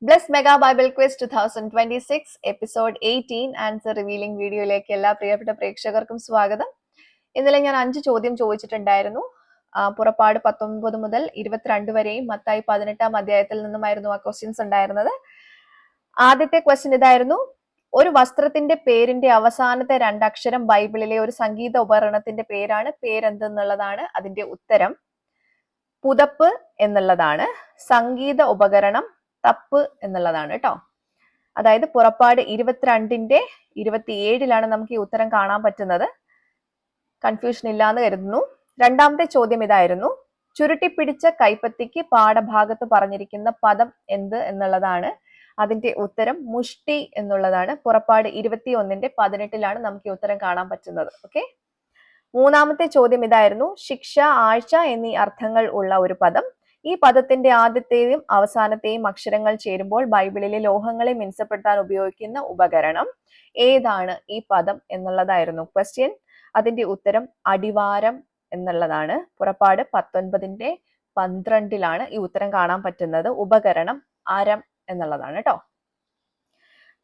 Bless mega Bible quiz 2026 episode 18 answer revealing വീഡിയോയിലേക്ക് എല്ലാ പ്രിയപ്പെട്ട പ്രേക്ഷകർക്കും സ്വാഗതം. ഇന്നലെ ഞാൻ 5 ചോദ്യം ചോദിച്ചിട്ടുണ്ടായിരുന്നു. പുറപ്പാട് 19 മുതൽ 22 വരെയും മത്തായി 18 അധ്യായത്തിൽ നിന്നുമായിരുന്നു ആ ക്വസ്റ്റ്യൻസ് ഉണ്ടായിരുന്നത്. ആദ്യത്തെ ക്വസ്റ്റ്യൻ ഇതായിരുന്നു: ഒരു വസ്ത്രത്തിന്റെ പേരിന്റെ അവസാനത്തെ 2 അക്ഷരം ബൈബിളിലെ ഒരു സംഗീത ഉപകരണത്തിന്റെ പേരെന്തെന്നുള്ളതാണ്. അതിന്റെ ഉത്തരം പുതപ്പ് എന്നുള്ളതാണ്. സംഗീത ഉപകരണം തപ്പ് എന്നുള്ളതാണ് കേട്ടോ. അതായത് പുറപ്പാട് 22 27 നമുക്ക് ഈ ഉത്തരം കാണാൻ പറ്റുന്നത്. കൺഫ്യൂഷൻ ഇല്ലാന്ന് കരുതുന്നു. രണ്ടാമത്തെ ചോദ്യം ഇതായിരുന്നു: ചുരുട്ടിപ്പിടിച്ച കൈപ്പത്തിക്ക് പാഠഭാഗത്ത് പറഞ്ഞിരിക്കുന്ന പദം എന്ത് എന്നുള്ളതാണ്. അതിന്റെ ഉത്തരം മുഷ്ടി എന്നുള്ളതാണ്. പുറപ്പാട് 21:18 നമുക്ക് ഈ ഉത്തരം കാണാൻ പറ്റുന്നത്. ഓക്കെ. മൂന്നാമത്തെ ചോദ്യം ഇതായിരുന്നു: ശിക്ഷ, ആഴ്ച എന്നീ അർത്ഥങ്ങൾ ഉള്ള ഒരു പദം. ഈ പദത്തിന്റെ ആദ്യത്തെയും അവസാനത്തെയും അക്ഷരങ്ങൾ ചേരുമ്പോൾ ബൈബിളിലെ ലോഹങ്ങളെ മിനുസപ്പെടുത്താൻ ഉപയോഗിക്കുന്ന ഉപകരണം ഏതാണ് ഈ പദം എന്നുള്ളതായിരുന്നു ക്വസ്റ്റ്യൻ. അതിന്റെ ഉത്തരം അടിവാരം എന്നുള്ളതാണ്. പുറപ്പാട് 19:12 ഈ ഉത്തരം കാണാൻ പറ്റുന്നത്. ഉപകരണം അരം എന്നുള്ളതാണ് കേട്ടോ.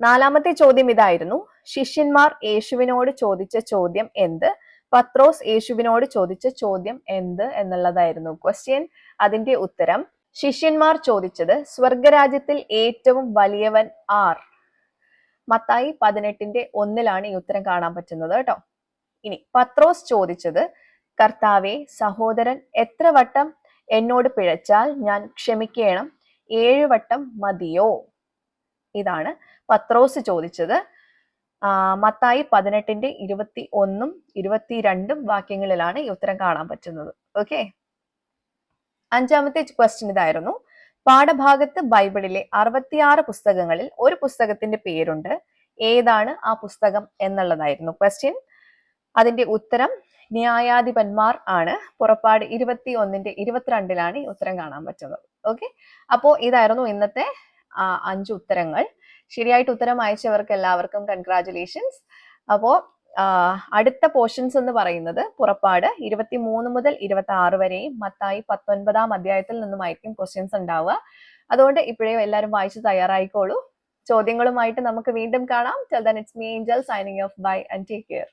നാലാമത്തെ ചോദ്യം ഇതായിരുന്നു: ശിഷ്യന്മാർ യേശുവിനോട് ചോദിച്ച ചോദ്യം എന്ത്? പത്രോസ് യേശുവിനോട് ചോദിച്ച ചോദ്യം എന്ത് എന്നുള്ളതായിരുന്നു ക്വസ്റ്റ്യൻ. അതിന്റെ ഉത്തരം ശിഷ്യന്മാർ ചോദിച്ചത് സ്വർഗരാജ്യത്തിൽ ഏറ്റവും വലിയവൻ ആർ. മത്തായി 18:1 ഈ ഉത്തരം കാണാൻ പറ്റുന്നത് കേട്ടോ. ഇനി പത്രോസ് ചോദിച്ചത്: കർത്താവേ, സഹോദരൻ എത്ര വട്ടം എന്നോട് പിഴച്ചാൽ ഞാൻ ക്ഷമിക്കണം? 7 വട്ടം മതിയോ? ഇതാണ് പത്രോസ് ചോദിച്ചത്. മത്തായി 18:21 22 വാക്യങ്ങളിലാണ് ഈ ഉത്തരം കാണാൻ പറ്റുന്നത്. ഓക്കെ. അഞ്ചാമത്തെ ക്വസ്റ്റ്യൻ ഇതായിരുന്നു: പാഠഭാഗത്ത് ബൈബിളിലെ 66 പുസ്തകങ്ങളിൽ ഒരു പുസ്തകത്തിന്റെ പേരുണ്ട്. ഏതാണ് ആ പുസ്തകം എന്നുള്ളതായിരുന്നു ക്വസ്റ്റ്യൻ. അതിന്റെ ഉത്തരം ന്യായാധിപന്മാർ ആണ്. പുറപ്പാട് 21:22 ഈ ഉത്തരം കാണാൻ പറ്റുന്നത്. ഓക്കെ. അപ്പോ ഇതായിരുന്നു ഇന്നത്തെ 5 ഉത്തരങ്ങൾ. ശരിയായിട്ട് ഉത്തരം അയച്ചവർക്ക് എല്ലാവർക്കും കൺഗ്രാറ്റുലേഷൻസ്. അപ്പോ അടുത്ത പോർഷൻസ് എന്ന് പറയുന്നത് പുറപ്പാട് 23 മുതൽ 26 വരെയും മത്തായി 19 അധ്യായത്തിൽ നിന്നുമായിരിക്കും ക്വസ്റ്റ്യൻസ് ഉണ്ടാവുക. അതുകൊണ്ട് ഇപ്പോഴേ എല്ലാവരും വായിച്ച് തയ്യാറായിക്കോളൂ. ചോദ്യങ്ങളുമായിട്ട് നമുക്ക് വീണ്ടും കാണാം. Till then, it's me Angel signing off. Bye and take care.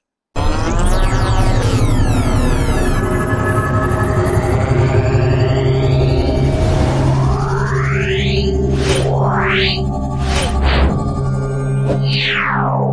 Wow.